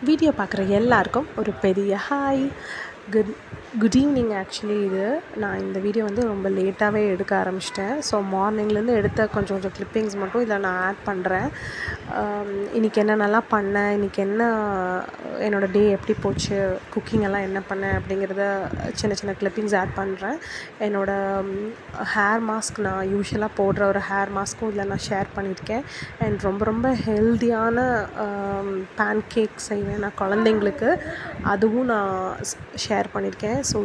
Video பார்க்குற எல்லாருக்கும் ஒரு பெரிய ஹாய். Good evening. ஆக்சுவலி நான் இந்த வீடியோ வந்து ரொம்ப லேட்டாகவே எடுக்க ஆரம்பிச்சிட்டேன். ஸோ மார்னிங்லேருந்து எடுத்த கொஞ்சம் கிளிப்பிங்ஸ் மட்டும் இதில் நான் ஆட் பண்ணுறேன். இன்றைக்கி என்னென்னலாம் பண்ணேன், இன்றைக்கி என்னோடய டே எப்படி போச்சு, குக்கிங் எல்லாம் என்ன பண்ணேன் அப்படிங்கிறத சின்ன கிளிப்பிங்ஸ் ஆட் பண்ணுறேன். என்னோடய ஹேர் மாஸ்க், நான் யூஸ்வலாக போடுற ஒரு ஹேர் மாஸ்க்கும் இதில் நான் ஷேர் பண்ணியிருக்கேன். அண்ட் ரொம்ப ஹெல்தியான பேன் கேக் செய்வேன் நான் குழந்தைங்களுக்கு, அதுவும் நான் ஷேர் பண்ணியிருக்கேன். ஸோ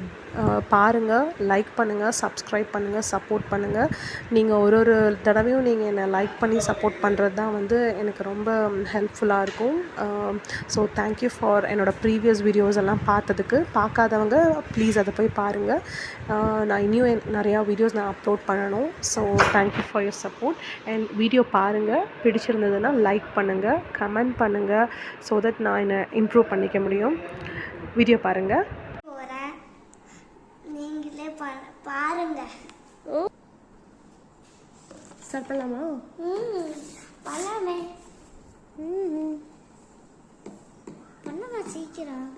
பாருங்கள், லைக் பண்ணுங்கள், சப்ஸ்கிரைப் பண்ணுங்கள், சப்போர்ட் பண்ணுங்கள். நீங்கள் ஒரு தடவையும் நீங்கள் என்னை லைக் பண்ணி சப்போர்ட் பண்ணுறது தான் வந்து எனக்கு ரொம்ப ஹெல்ப்ஃபுல்லாக இருக்கும். ஸோ தேங்க்யூ ஃபார் என்னோடய ப்ரீவியஸ் வீடியோஸ் எல்லாம் பார்த்ததுக்கு. பார்க்காதவங்க ப்ளீஸ் அதை போய் பாருங்கள். நான் இன்னும் நிறையா வீடியோஸ் நான் அப்லோட் பண்ணணும். So thank you for your support. And video பாருங்கள், பிடிச்சிருந்ததுன்னா லைக் பண்ணுங்கள், கமெண்ட் பண்ணுங்கள். ஸோ தட் நான் என்னை இம்ப்ரூவ் பண்ணிக்க முடியும். வீடியோ பாருங்கள். நீங்களே பாருங்க. ஸ்டார்ட் பண்ணலாமா? பண்ணலாமே. பண்ணுங்க சீக்கிரம்.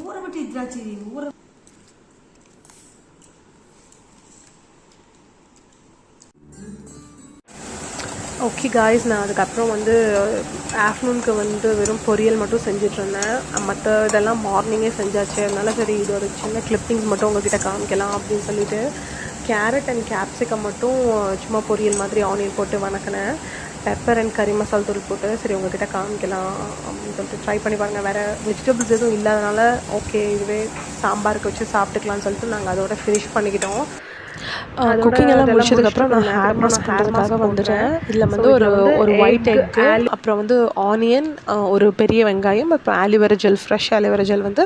ఊరబట్టి ద్రాచి ఊర. ஓகே காய்ஸ், நான் அதுக்கப்புறம் வந்து ஆஃப்டர்நூனுக்கு வந்து வெறும் பொரியல் மட்டும் செஞ்சிட்ருந்தேன். மற்ற இதெல்லாம் மார்னிங்கே செஞ்சாச்சு. அதனால சரி, இது ஒரு சின்ன கிளிப்பிங்ஸ் மட்டும் உங்கள்கிட்ட காமிக்கலாம் அப்படின்னு சொல்லிட்டு கேரட் அண்ட் கேப்சிகம் மட்டும் சும்மா பொரியல் மாதிரி ஆனியன் போட்டு வணக்கினேன். பெப்பர் அண்ட் கறி மசால் தூள் போட்டு சரி உங்கள்கிட்ட காமிக்கலாம் அப்படின்னு சொல்லிட்டு ட்ரை பண்ணி பாருங்கள். வேறு வெஜிடபிள்ஸ் எதுவும் இல்லாதனால ஓகே, இதுவே சாம்பாருக்கு வச்சு சாப்பிட்டுக்கலான்னு சொல்லிட்டு நாங்கள் அதோட ஃபினிஷ் பண்ணிக்கிட்டோம். குக்கிங் எல்லாம் முடிச்சதுக்கப்புறம் நான் ஹேர் மாஸ்க் பண்ணுறதுக்காக வந்துட்டேன். இதில் வந்து ஒரு ஒயிட் எக்கு, அப்புறம் வந்து ஆனியன், ஒரு பெரிய வெங்காயம், அப்புறம் aloe vera gel, fresh aloe vera gel வந்து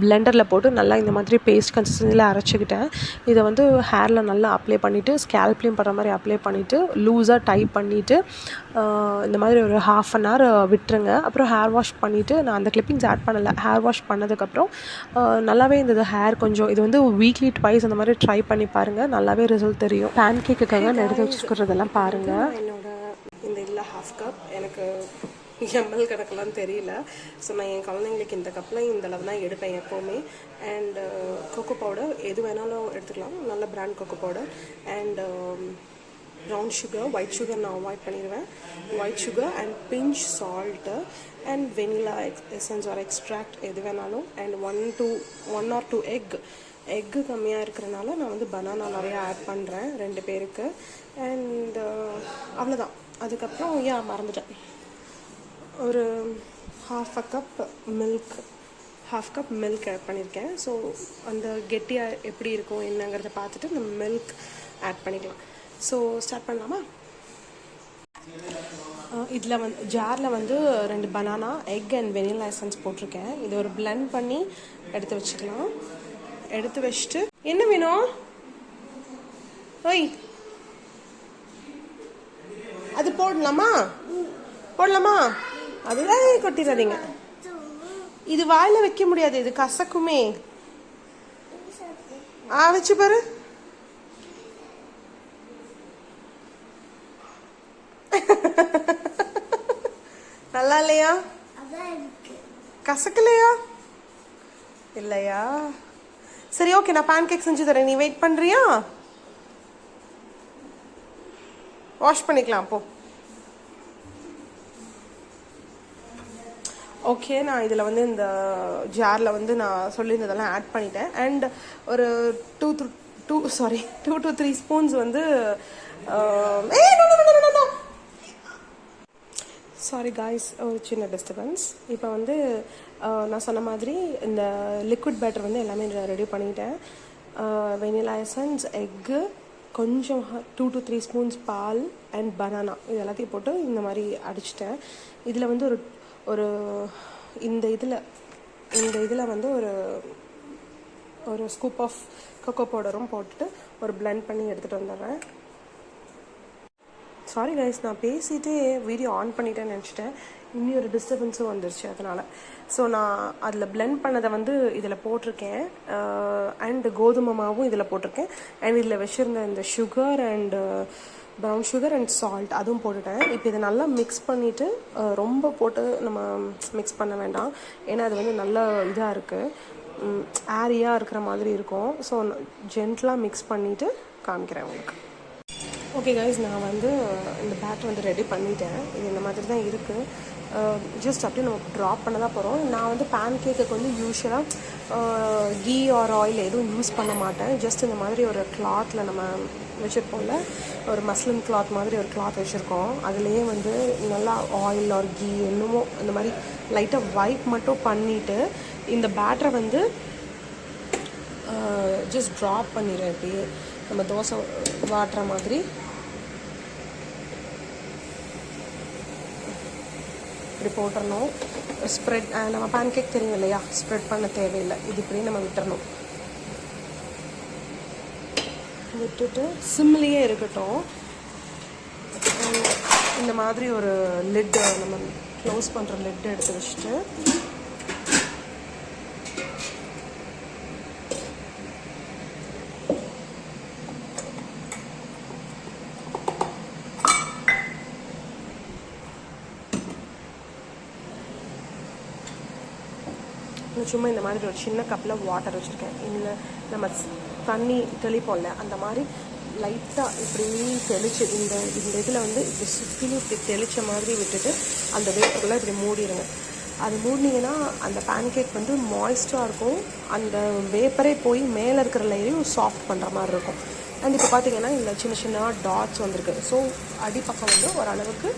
பிளெண்டரில் போட்டு நல்லா இந்த மாதிரி பேஸ்ட் கன்சிஸ்டன்சியில் அரைச்சிக்கிட்டேன். இதை வந்து ஹேரில் நல்லா அப்ளை பண்ணிவிட்டு, ஸ்கேல்ப்லேயும் படுற மாதிரி அப்ளை பண்ணிவிட்டு, லூஸாக டைப் பண்ணிவிட்டு இந்த மாதிரி ஒரு 1/2 அன் ஹவர் விட்டுருங்க. அப்புறம் ஹேர் வாஷ் பண்ணிவிட்டு, நான் அந்த கிளிப்பிங்ஸ் ஆட் பண்ணலை, ஹேர் வாஷ் பண்ணதுக்கப்புறம் நல்லாவே இருந்தது ஹேர். கொஞ்சம் இது வந்து வீக்லி ட்வைஸ் அந்த மாதிரி ட்ரை பண்ணி பாருங்கள், நல்லாவே ரிசல்ட் தெரியும். பேன் கேக்குக்காக நான் எடுத்து வச்சுக்கிறதெல்லாம் பாருங்கள். என்னோட இந்த இதில் 1/2 கப், எனக்கு எம்எல் கணக்கெல்லாம் தெரியல. ஸோ நான் என் குழந்தைங்களுக்கு இந்த கப்பில் இந்த அளவு தான் எடுப்பேன் எப்போவுமே. அண்ட் கொக்கோ பவுடர் எது வேணாலும் எடுத்துக்கலாம், நல்ல brand cocoa powder. And brown sugar, white sugar நான் அவாய்ட் பண்ணிடுவேன். White sugar and pinch salt and vanilla essence or extract எது வேணாலும். அண்ட் 1 or 2 எக்கு கம்மியாக இருக்கிறனால நான் வந்து பனானா நிறையா ஆட் பண்ணுறேன் 2 பேருக்கு. அண்ட் அவ்வளோதான். அதுக்கப்புறம் மறந்துட்டேன், ஒரு 1/2 கப் மில்க் ஆட் பண்ணியிருக்கேன். ஸோ அந்த கெட்டியாக எப்படி இருக்கும் என்னங்கிறத பார்த்துட்டு நம்ம மில்க் ஆட் பண்ணிக்கலாம். ஸோ ஸ்டார்ட் பண்ணலாமா? இதில் வந்து ஜாரில் வந்து 2 banana, egg and vanilla essence போட்டிருக்கேன். இதை ஒரு பிளெண்ட் பண்ணி எடுத்து வச்சுக்கலாம். எடுத்து வச்சுட்டு என்ன வேணும்? ஓய், அது போடலாமா? அதுதான் கொட்டிடாதீங்க. இது வாயில் வைக்க முடியாது, இது கசக்குமே. வச்சு பாரு. நல்லா இல்லையா? கசக்கலையா? இல்லையா? சரி, ஓகே, நான் பேன் கேக் செஞ்சு தரேன், நீ வெயிட் பண்ணுறியா? வாஷ் பண்ணிக்கலாம் அப்போ. ஓகே, நான் இதில் வந்து இந்த ஜாரில் வந்து நான் சொல்லியிருந்ததெல்லாம் ஆட் பண்ணிட்டேன். அண்ட் ஒரு 2 to 3 ஸ்பூன்ஸ் வந்து சாரி காய்ஸ், ஒரு சின்ன டிஸ்டர்பன்ஸ். இப்போ வந்து நான் சொன்ன மாதிரி இந்த லிக்விட் பேட்டர் வந்து எல்லாமே ரெடி பண்ணிட்டேன். வெனிலா எசன்ஸ், எக்கு, கொஞ்சம் 2 to 3 ஸ்பூன்ஸ் பால் அண்ட் பனானா இது எல்லாத்தையும் போட்டு இந்த மாதிரி அடிச்சிட்டேன். இதில் வந்து ஒரு இந்த இதில் வந்து ஒரு ஸ்கூப் ஆஃப் கொக்கோ பவுடரும் போட்டுட்டு ஒரு பிளெண்ட் பண்ணி எடுத்துகிட்டு வந்துடுறேன். சாரி கைஸ், நான் பேசிகிட்டே வீடியோ ஆன் பண்ணிட்டேன்னு நினச்சிட்டேன். இன்னும் ஒரு டிஸ்டர்பன்ஸும் வந்துருச்சு அதனால். ஸோ நான் அதில் பிளெண்ட் பண்ணதை வந்து இதில் போட்டிருக்கேன். அண்டு கோதுமை மாவும் இதில் போட்டிருக்கேன். அண்ட் இதில் வச்சுருந்த இந்த sugar and brown sugar and salt அதுவும் போட்டுட்டேன். இப்போ இதை நல்லா மிக்ஸ் பண்ணிவிட்டு, ரொம்ப போட்டு நம்ம மிக்ஸ் பண்ண வேண்டாம், ஏன்னா அது வந்து நல்ல இதாக இருக்குது, ஏரியாக இருக்கிற மாதிரி இருக்கும். ஸோ ஜென்டலாக மிக்ஸ் பண்ணிவிட்டு காமிக்கிறேன் உங்களுக்கு. ஓகே கைஸ், நான் வந்து இந்த பேட்டர் வந்து ரெடி பண்ணிட்டேன். இது இந்த மாதிரி தான் இருக்குது. ஜஸ்ட் அப்படியே நம்ம ட்ராப் பண்ண தான் போகிறோம். நான் வந்து பேன் கேக்குக்கு வந்து யூஸ்வலாக கீ ஆர் ஆயில் எதுவும் யூஸ் பண்ண மாட்டேன். ஜஸ்ட் இந்த மாதிரி ஒரு கிளாத்தில் நம்ம வச்சுருப்போம்ல, ஒரு மஸ்லின் கிளாத் மாதிரி ஒரு கிளாத் வச்சுருக்கோம். அதுலேயே வந்து நல்லா ஆயில் ஆர் கீ என்னமோ இந்த மாதிரி லைட்டாக வைப் மட்டும் பண்ணிவிட்டு இந்த பேட்டரை வந்து ஜஸ்ட் ட்ராப் பண்ணிடுறேன். இப்படியே நம்ம தோசை வாட்டுற மாதிரி இப்படி போட்டுடணும். ஸ்ப்ரெட், நம்ம பேன் கேக் தெரியும் இல்லையா, ஸ்ப்ரெட் பண்ண தேவையில்லை. இது இப்படியே நம்ம விட்டுறணும். விட்டுட்டு சிம்லேயே இருக்கட்டும். இந்த மாதிரி ஒரு லிட், நம்ம க்ளோஸ் பண்ணுற லிட் எடுத்து வச்சுட்டு சும்மா இந்த மாதிரி ஒரு சின்ன கப்பில் வாட்டர் வச்சுருக்கேன். இதில் நம்ம தண்ணி தெளிப்போம்ல, அந்த மாதிரி லைட்டாக இப்படி தெளித்து இந்த இதில் வந்து இப்படி சுற்றிலும் இப்படி தெளித்த மாதிரி விட்டுட்டு அந்த வேப்பர்களை இப்படி மூடிடுங்க. அது மூடினீங்கன்னா அந்த பேன் கேக் வந்து மாய்ஸ்டாக இருக்கும். அந்த வேப்பரே போய் மேலே இருக்கிற லேயரையும் சாஃப்ட் பண்ணுற மாதிரி இருக்கும். அண்ட் இப்போ பார்த்தீங்கன்னா இதில் சின்ன சின்ன டாட்ஸ் வந்திருக்கு. ஸோ அடிப்பக்கம் வந்து ஓரளவுக்கு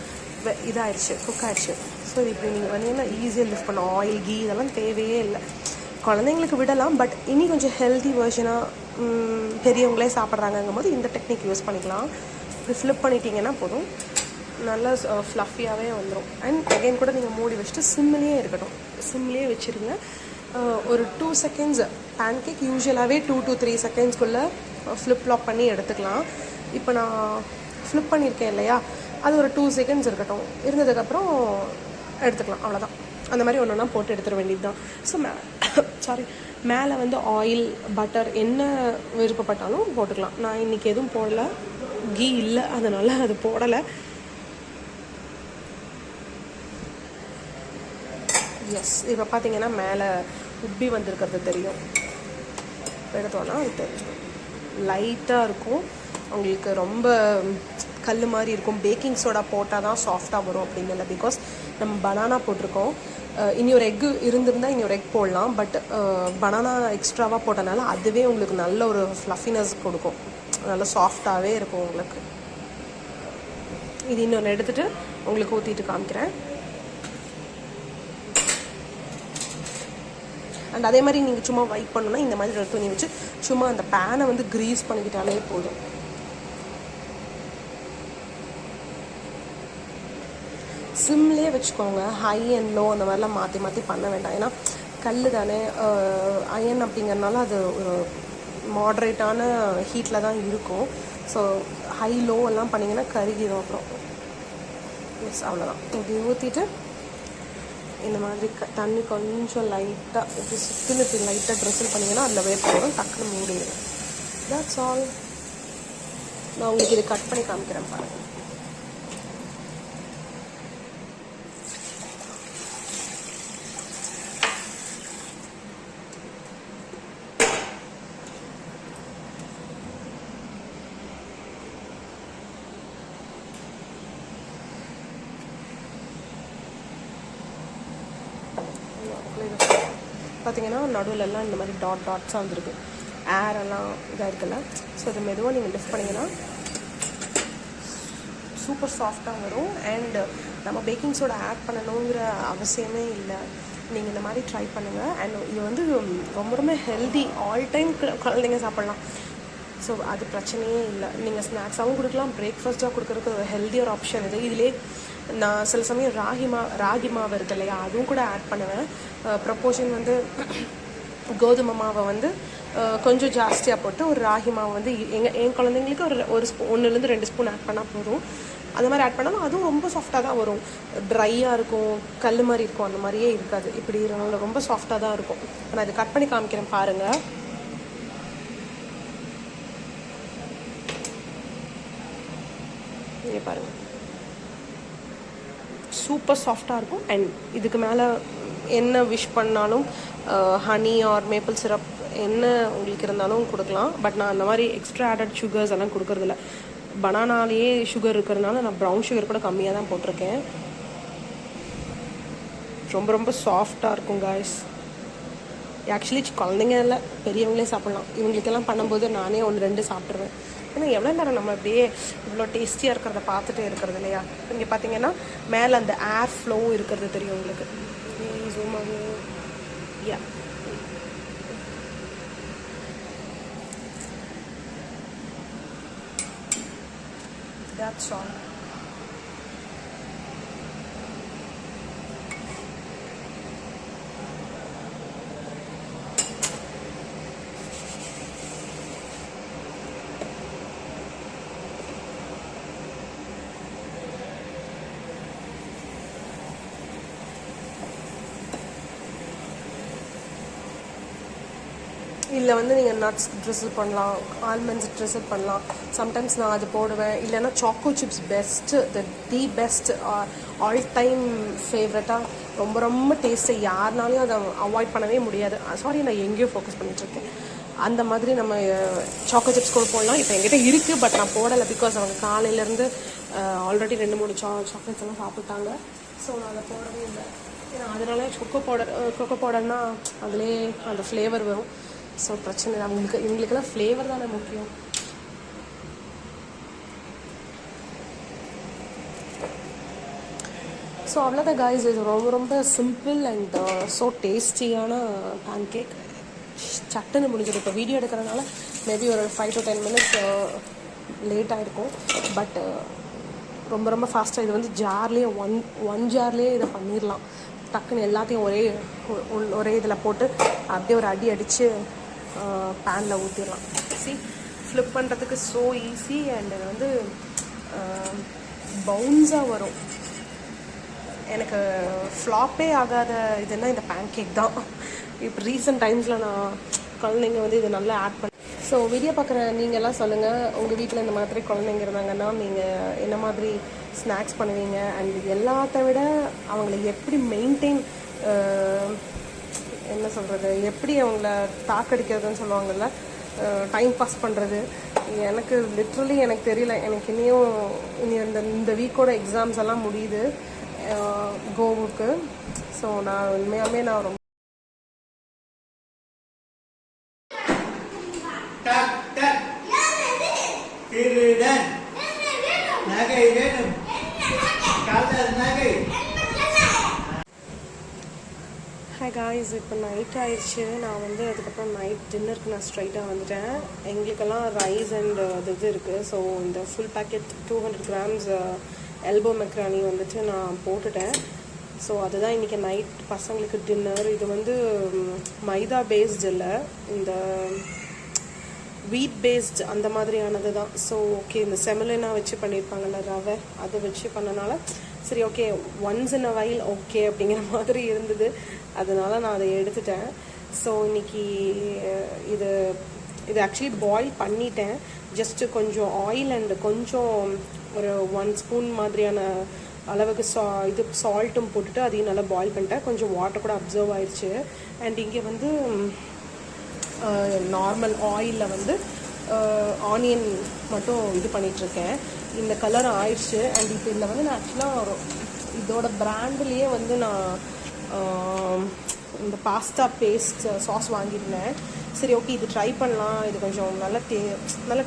இதாகிடுச்சு, குக் ஆகிடுச்சு. ஸோ இது இப்படி நீங்கள் வந்தீங்கன்னா ஈஸியாக லிஃப்ட் பண்ண. ஆயில் கீ இதெல்லாம் தேவையே இல்லை. குழந்தைங்களுக்கு விடலாம், பட் இனி கொஞ்சம் ஹெல்தி வெர்ஷனாக பெரியவங்களே சாப்பிட்றாங்கங்கும் போது இந்த டெக்னிக் யூஸ் பண்ணிக்கலாம். இப்படி ஃப்ளிப் பண்ணிட்டீங்கன்னா போதும், நல்லா ஃப்ளஃபியாகவே வந்துடும். அண்ட் அகைன் கூட நீங்கள் மூடி வச்சுட்டு சிம்லேயே இருக்கட்டும். சிம்லேயே வச்சுருங்க. ஒரு 2 செகண்ட்ஸ் பேன் கேக் யூஸ்வலாகவே 2 to 3 செகண்ட்ஸ்குள்ளே ஃப்ளிப் ஃப்ளாப் பண்ணி எடுத்துக்கலாம். இப்போ நான் ஃப்ளிப் பண்ணியிருக்கேன் இல்லையா, அது ஒரு 2 செகண்ட்ஸ் இருக்கட்டும். இருந்ததுக்கப்புறம் எடுத்துக்கலாம், அவ்வளோதான். அந்த மாதிரி ஒன்று ஒன்றா போட்டு எடுத்துட வேண்டியது தான். ஸோ மேலே வந்து ஆயில் பட்டர் என்ன விருப்பப்பட்டாலும் போட்டுக்கலாம். நான் இன்றைக்கி எதுவும் போடலை, கீ இல்லை, அதனால் அது போடலை. எஸ், இப்போ பார்த்தீங்கன்னா மேலே உப்பி வந்திருக்கிறது தெரியும். எடுத்தோன்னா அது தெரிஞ்சிடும். லைட்டாக இருக்கும், உங்களுக்கு ரொம்ப கல் மாதிரி இருக்கும். பேக்கிங் சோடா போட்டால் தான் சாஃப்டாக வரும் அப்படின்னு இல்லை, பிகாஸ் நம்ம பனானா போட்டிருக்கோம். இனி ஒரு எக்கு இருந்திருந்தால் இனி ஒரு எக் போடலாம், பட் பனானா எக்ஸ்ட்ராவாக போட்டனால அதுவே உங்களுக்கு நல்ல ஒரு ஃப்ளஃபினஸ் கொடுக்கும், நல்ல சாஃப்டாகவே இருக்கும் உங்களுக்கு. இது இன்னொன்று எடுத்துகிட்டு உங்களுக்கு ஊற்றிட்டு காமிக்கிறேன். அண்ட் அதே மாதிரி நீங்கள் சும்மா வைப் பண்ணணுன்னா இந்த மாதிரி ஒரு துணி வச்சு சும்மா அந்த பேனை வந்து க்ரீஸ் பண்ணிக்கிட்டாலே போதும். சிம்லேயே வச்சுக்கோங்க. ஹை அண்ட் லோ அந்த மாதிரிலாம் மாற்றி மாற்றி பண்ண வேண்டாம். ஏன்னா கல் தானே, அயன் அப்படிங்கிறனால அது ஒரு மாட்ரேட்டான ஹீட்டில் தான் இருக்கும். ஸோ ஹை லோ எல்லாம் பண்ணிங்கன்னா கருகிடும் அப்புறம். எஸ், அவ்வளோதான். இப்படி ஊற்றிட்டு இந்த மாதிரி தண்ணி கொஞ்சம் லைட்டாக இப்படி சுற்றிலும் இப்படி லைட்டாக ட்ரெஸ்ஸில் பண்ணிங்கன்னா அதில் வேப்ப வரும், டக்குன்னு மூடிடுங்க. That's all. நான் உங்களுக்கு இதை கட் பண்ணி காமிக்கிறேன் பாருங்கள். பார்த்தீங்கன்னா நடுவிலெல்லாம் இந்த மாதிரி டாட்ஸாக வந்துருக்கு. ஏரெல்லாம் இதாக இருக்குல்ல. ஸோ அதை மெதுவாக நீங்கள் லிஃப்ட் பண்ணிங்கன்னா சூப்பர் சாஃப்டாக வரும். அண்ட் நம்ம பேக்கிங் சோடா ஆட் பண்ணணுங்கிற அவசியமே இல்லை. நீங்கள் இந்த மாதிரி ட்ரை பண்ணுங்கள். அண்ட் இது வந்து ரொம்ப ரொம்ப ஹெல்தி, ஆல் டைம் குழந்தைங்க சாப்பிட்லாம். ஸோ அது பிரச்சனையே இல்லை. நீங்கள் ஸ்நாக்ஸாகவும் கொடுக்கலாம், பிரேக்ஃபாஸ்ட்டாக கொடுக்குறதுக்கு ஒரு ஹெல்தியர் ஆப்ஷன் இது. இதிலே நான் சில சமயம் ராகி மாவு இருக்குது இல்லையா, அதுவும் கூட ஆட் பண்ணுவேன். ப்ரப்போர்ஷன் வந்து கோதுமை மாவை வந்து கொஞ்சம் ஜாஸ்தியாக போட்டு ஒரு ராகி மாவு வந்து என் குழந்தைங்களுக்கு ஒரு ஸ்பூன் 1-2 ஸ்பூன் ஆட் பண்ணால் போதும். அந்த மாதிரி ஆட் பண்ணாலும் அதுவும் ரொம்ப சாஃப்டாக தான் வரும். ட்ரையாக இருக்கும், கல் மாதிரி இருக்கும், அந்த மாதிரியே இருக்காது. இப்படி ரொம்ப சாஃப்டாக தான் இருக்கும். நான் இதை கட் பண்ணி காமிக்கிறேன் பாருங்கள். இங்கே பாருங்கள், சூப்பர் சாஃப்டாக இருக்கும். அண்ட் இதுக்கு மேலே என்ன விஷ் பண்ணாலும் ஹனி ஆர் மேப்பிள் சிரப் என்ன உங்களுக்கு இருந்தாலும் கொடுக்கலாம். பட் நான் அந்த மாதிரி எக்ஸ்ட்ரா ஆடட் சுகர்ஸ் எல்லாம் கொடுக்கறதில்ல. பனானாலேயே சுகர் இருக்கிறதுனால நான் ப்ரௌன் சுகர் கூட கம்மியாக தான் போட்டிருக்கேன். ரொம்ப ரொம்ப சாஃப்டாக இருக்கும் காய்ஸ். ஆக்சுவலி குழந்தைங்க இல்லை, பெரியவங்களே சாப்பிட்லாம். இவங்களுக்கெல்லாம் பண்ணும்போது நானே 1-2 சாப்பிட்ருவேன். ஏன்னா எவ்வளோ நேரம் நம்ம அப்படியே இவ்வளோ டேஸ்டியாக இருக்கிறத பார்த்துட்டே இருக்கிறது இல்லையா. இங்கே பார்த்தீங்கன்னா மேலே அந்த ஏர் ஃப்ளோ இருக்கிறது தெரியும் உங்களுக்கு. ஜூம் ஆகும். யா, that's all. இதில் வந்து நீங்கள் நட்ஸ் ட்ரிசில் பண்ணலாம், ஆல்மண்ட்ஸ் ட்ரிசில் பண்ணலாம். சம்டைம்ஸ் நான் அது போடுவேன். இல்லைன்னா choco chips best, the best, all time ஃபேவரட்டாக, ரொம்ப ரொம்ப டேஸ்ட்டு. யாருனாலையும் அதை அவாய்ட் பண்ணவே முடியாது. சாரி, நான் எங்கேயோ ஃபோக்கஸ் பண்ணிகிட்ருக்கேன். அந்த மாதிரி நம்ம சாக்கோ சிப்ஸ் கூட போடலாம். இப்போ என்கிட்ட இருக்குது, பட் நான் போடலை. பிகாஸ் அவங்க காலையிலேருந்து ஆல்ரெடி 2-3 சாக்லேட்ஸ் எல்லாம் சாப்பிட்டாங்க. ஸோ நான் அதை போடவே இல்லை. ஏன்னா அதனால கொக்கோ பவுடர்னா அதிலே அந்த ஃப்ளேவர் வரும். ஸோ பிரச்சனை இல்லை. இவங்களுக்கெல்லாம் ஃப்ளேவர் தானே முக்கியம். ஸோ அவ்வளோதான் காய்ஸ். இது ரொம்ப ரொம்ப சிம்பிள் அண்ட் ஸோ டேஸ்டியான பேன் கேக். சட்டுன்னு முடிஞ்சிடும். இப்போ வீடியோ எடுக்கிறதுனால மேபி ஒரு 5 to 10 minutes லேட் ஆகிருக்கும். பட் ரொம்ப ரொம்ப ஃபாஸ்ட்டாக இது வந்து ஜார்லேயே ஒன் ஜார்லேயே இதை பண்ணிடலாம். டக்குன்னு எல்லாத்தையும் ஒரே இதில் போட்டு அப்படியே ஒரு அடி அடித்து பேனில் ஊற்றிடலாம். ஃப்ளிப் பண்ணுறதுக்கு ஸோ ஈஸி. அண்ட் இது வந்து பவுன்ஸாக வரும். எனக்கு ஃப்ளாப்பே ஆகாத இதுன்னா இந்த பேன் கேக் தான். இப்போ ரீசெண்ட் டைம்ஸில் நான் குழந்தைங்க வந்து இதை நல்லா ஆட் பண்ணி. ஸோ வீடியோ பார்க்குற நீங்கள்லாம் சொல்லுங்கள், உங்கள் வீட்டில் இந்த மாதிரி குழந்தைங்க இருந்தாங்கன்னா நீங்கள் என்ன மாதிரி ஸ்நாக்ஸ் பண்ணுவீங்க. அண்ட் எல்லாத்த விட அவங்கள எப்படி மெயின்டைன், என்ன சொல்கிறது, எப்படி அவங்கள தாக்கடிக்கிறதுன்னு சொல்லுவாங்கள்ல, டைம் பாஸ் பண்ணுறது. எனக்கு லிட்ரலி எனக்கு தெரியல. எனக்கு இனி இந்த வீக்கோட எக்ஸாம்ஸ் எல்லாம் முடியுது கோவுக்கு. ஸோ நான் உண்மையாகவே நான் ரொம்ப ஹாய் காய்ஸ். இப்போ நைட் ஆயிடுச்சு. நான் வந்து அதுக்கப்புறம் நைட் டின்னருக்கு நான் ஸ்ட்ரைட்டாக வந்துட்டேன். எங்களுக்கெல்லாம் ரைஸ் அண்ட் இது இருக்குது. ஸோ இந்த ஃபுல் பேக்கெட் 200 grams எல்போ மெக்ரானி வந்துட்டு நான் போட்டுட்டேன். ஸோ அதுதான் இன்றைக்கி நைட் பசங்களுக்கு டின்னர். இது வந்து மைதா பேஸ்டு இல்லை, இந்த வீட் பேஸ்ட் அந்த மாதிரியானது தான். ஸோ ஓகே, இந்த செமலினா வச்சு பண்ணியிருப்பாங்கல்ல, ரவை, அதை வச்சு பண்ணனால சரி okay, once in a while okay அப்படிங்கிற மாதிரி இருந்தது. அதனால நான் அதை எடுத்துட்டேன். ஸோ இன்றைக்கி இது ஆக்சுவலி பாயில் பண்ணிட்டேன். ஜஸ்ட்டு கொஞ்சம் ஆயில் அண்டு கொஞ்சம் ஒரு 1 ஸ்பூன் மாதிரியான அளவுக்கு சால்ட்டும் போட்டுட்டு அதையும் நல்லா பாயில் பண்ணிட்டேன். கொஞ்சம் வாட்டர் கூட அப்சர்வ் ஆயிடுச்சு. அண்ட் இங்கே வந்து நார்மல் ஆயிலில் வந்து ஆனியன் மட்டும் இது பண்ணிகிட்ருக்கேன். இந்த கலர் ஆயிடுச்சு. அண்ட் இப்போ இதில் வந்து நான் ஆக்சுவலாக இதோட பிராண்ட்லேயே வந்து நான் இந்த பாஸ்தா பேஸ்ட் சாஸ் வாங்கியிருந்தேன். சரி ஓகே இது ட்ரை பண்ணலாம், இது கொஞ்சம் நல்ல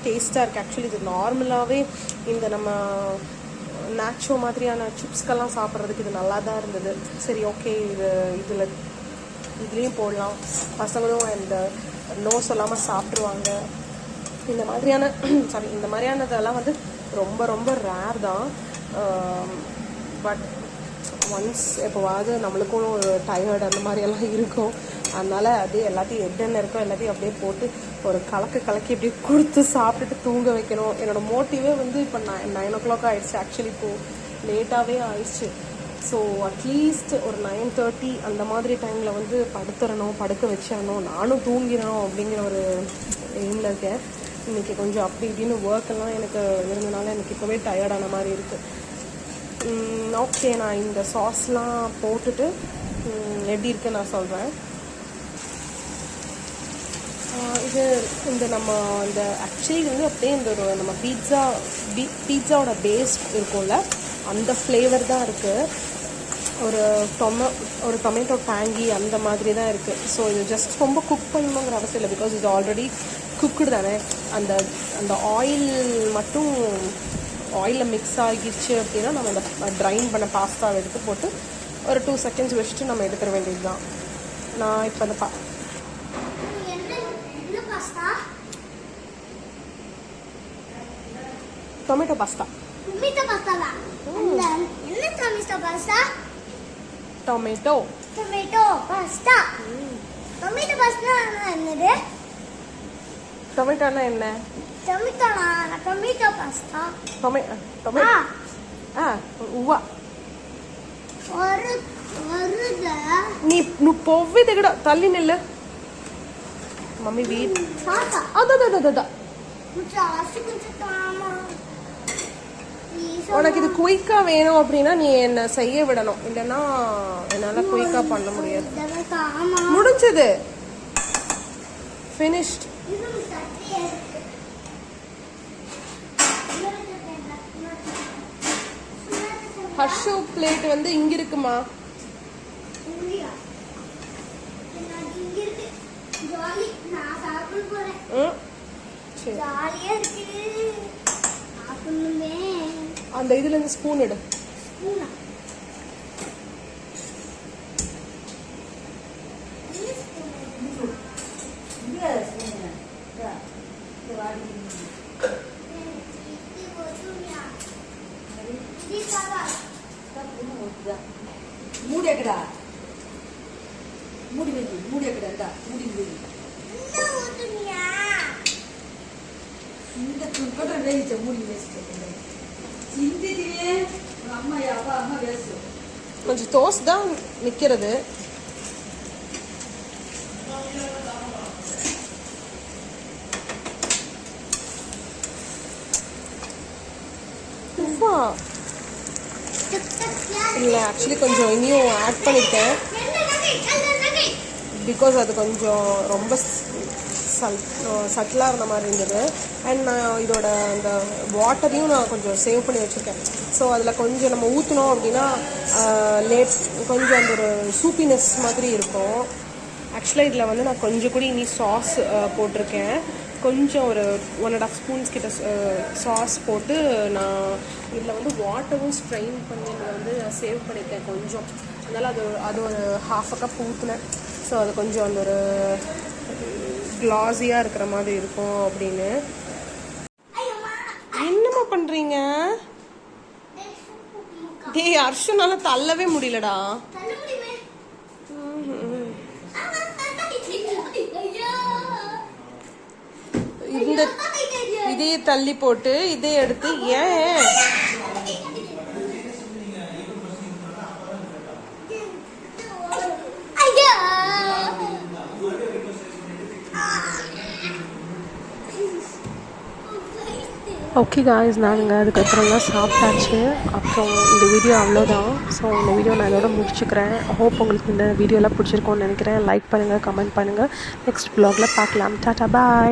டேஸ்ட்டாக இருக்குது. ஆக்சுவலி இது நார்மலாகவே இந்த நம்ம நேச்சோ மாதிரியான சிப்ஸ்க்கெல்லாம் சாப்பிட்றதுக்கு இது நல்லா தான் இருந்தது. சரி ஓகே இதுலேயும் போடலாம், பசங்களும் இந்த நோ சொல்லாமல் சாப்பிட்ருவாங்க. இந்த மாதிரியானதெல்லாம் வந்து ரொம்ப ரொம்ப ரேர் தான். பட் ஒன்ஸ் எப்போவாவது நம்மளுக்கும் ஒரு டயர்டு அந்த மாதிரியெல்லாம் இருக்கும். அதனால் அப்படியே எல்லாத்தையும் என்ன இருக்கோ எல்லாத்தையும் அப்படியே போட்டு ஒரு கலக்கி அப்படியே கொடுத்து சாப்பிட்டுட்டு தூங்க வைக்கணும். என்னோடய மோட்டிவே வந்து இப்போ 9 o'clock ஆகிடுச்சு. ஆக்சுவலி இப்போது லேட்டாகவே ஆயிடுச்சு. ஸோ அட்லீஸ்ட் ஒரு 9:30 அந்த மாதிரி டைமில் வந்து படுக்க வச்சிடணும், நானும் தூங்கிடணும் அப்படிங்கிற ஒரு எய்மில் இருக்கேன். இன்றைக்கி கொஞ்சம் அப்படி இப்படின்னு ஒர்க்கெல்லாம் எனக்கு இருந்தனால எனக்கு இப்போவே டயர்டான மாதிரி இருக்குது. ஓகே, நான் இந்த சாஸ்லாம் போட்டுட்டு எப்படி இருக்குன்னு நான் சொல்கிறேன். இது நம்ம இந்த ஆக்சுவலி வந்து அப்படியே இந்த ஒரு நம்ம பீட்சாவோட பேஸ் இருக்கும்ல, அந்த ஃப்ளேவர் தான் இருக்குது. ஒரு டொமேட்டோ டேங்கி அந்த மாதிரி தான் இருக்குது. ஸோ இது ஜஸ்ட் ரொம்ப குக் பண்ணணுங்கிற அவசியம் இல்லை, பிகாஸ் இது ஆல்ரெடி குக்குடு தானே. அந்த ஆயில் மட்டும் ஆயிலில் மிக்ஸ் ஆகிடுச்சு அப்படின்னா நம்ம இந்த ட்ரைன் பண்ண பாஸ்தாவை எடுத்து போட்டு ஒரு 2 seconds வச்சுட்டு நம்ம எடுத்துட வேண்டியது தான். நான் இப்போ அந்த டொமேட்டோ பாஸ்தா டொமேட்டோ பாஸ்தா. என்னது டொமேட்டோனா என்ன? Tomato pasta. உவா నువ్వు పొవ్వి దిగడ తల్లి నిల్లు మమ్మీ వీట్ అదా உனக்கு இது குயிக்கா வேணும் அப்படின்னா நீ என்ன செய்ய விடணும், இல்லைன்னா என்னால குயிக்கா பண்ண முடியாது. முடிஞ்சது, ஃபினிஷ்ட். ஹர்ஷு பிளேட் வந்து இங்க இருக்குமா? அந்த இதுல இருந்து ஸ்பூன் எடு. மூடி எக்கடா, மூடி வெச்சு, மூடி எக்கடா, மூடி வெச்சு. இந்த கூட வேயிச்ச மூடி வெச்சு. சிந்திதியே அம்மா அம்மா வேசு. கொஞ்சம் தோஸ் தான் நிக்கிறது. இல்லை ஆக்சுவலி கொஞ்சம் இனியும் ஆட் பண்ணிட்டேன், பிகாஸ் அது கொஞ்சம் ரொம்ப சட்டிலாக இருந்த மாதிரி இருந்தது. அண்ட் நான் இதோட அந்த வாட்டரையும் நான் கொஞ்சம் சேவ் பண்ணி வச்சுருக்கேன். ஸோ அதில் கொஞ்சம் நம்ம ஊற்றினோம் அப்படின்னா கொஞ்சம் அந்த ஒரு சூப்பினஸ் மாதிரி இருக்கும். ஆக்சுவலாக இதில் வந்து நான் கொஞ்சம் கூட இனி சாஸ் போட்டிருக்கேன். கொஞ்சம் ஒரு 1.5 ஸ்பூன்ஸ் கிட்ட சாஸ் போட்டு நான் இதில் வந்து வாட்டரும் ஸ்ட்ரெயின் பண்ணி வந்து சேவ் பண்ணியிருக்கேன் கொஞ்சம். அதனால் அது ஒரு 1/2 கப் ஊற்றினேன். ஸோ அது கொஞ்சம் அந்த ஒரு கிளாஸியாக இருக்கிற மாதிரி இருக்கும் அப்படின்னு. என்னம்மா பண்ணுறீங்க? டேய் ஹர்ஷனால தள்ளவே முடியலடா. இதையே தள்ளி போட்டு இதை எடுத்து ஏன் ஓகே காய்ஸ், நானுங்க அதுக்கப்புறம் தான் சாப்பிட்டாச்சு. அப்புறம் இந்த வீடியோ அவ்வளோதான். ஸோ இந்த வீடியோ நான் இதோட முடிச்சுக்கிறேன். ஹோப் உங்களுக்கு இந்த வீடியோலாம் பிடிச்சிருக்கோன்னு நினைக்கிறேன். லைக் பண்ணுங்கள், கமெண்ட் பண்ணுங்கள். நெக்ஸ்ட் வ்ளாகில் பார்க்கலாம். டாடா பாய்.